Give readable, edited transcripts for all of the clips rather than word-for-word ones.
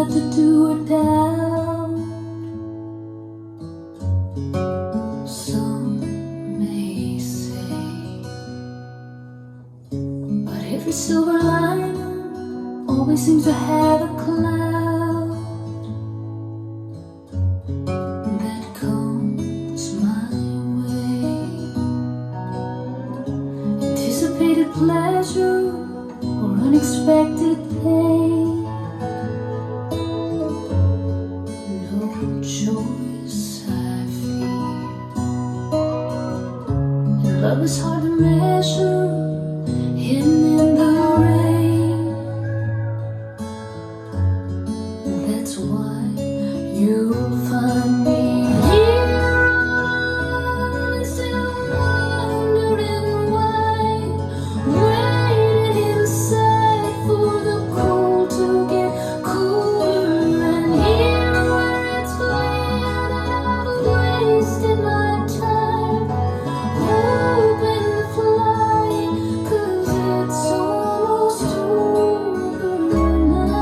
whether to do or doubt. Some may say, but every silver lining always seems to have a cloud that comes my way. Anticipated pleasure or unexpected pain. No choice I fear, and love is hard to measure, hidden in the rain. That's why you'll find me here, still wondering why, waiting inside for the cold to get cooler, and here where it's clear that I've wasted my time, hoping to fly, 'cause it's almost over now.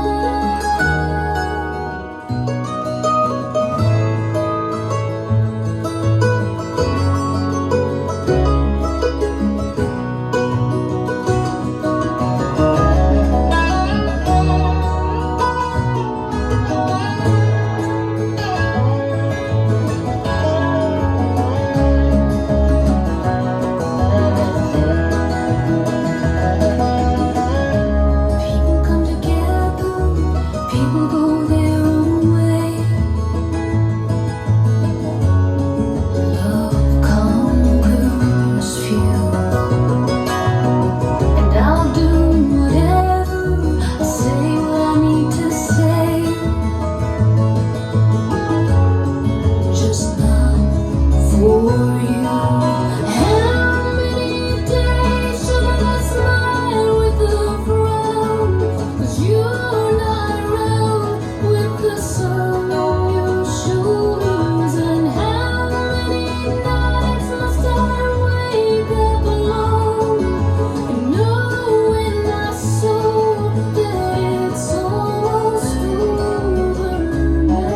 People come together, people go their own way. Love conquers few, and I'll do whatever, say what I need to say, just not for you. How many days should I smile with a frown, 'cause you're not around, with the sun on your shoulders? And how many nights must I wake up alone, and know in my soul that it's almost over now?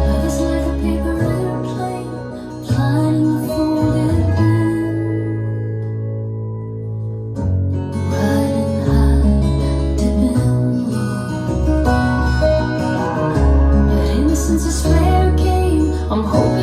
Love is like a paper airplane flying a folded wing, riding high, dipping low. But innocence is fair game. I'm hoping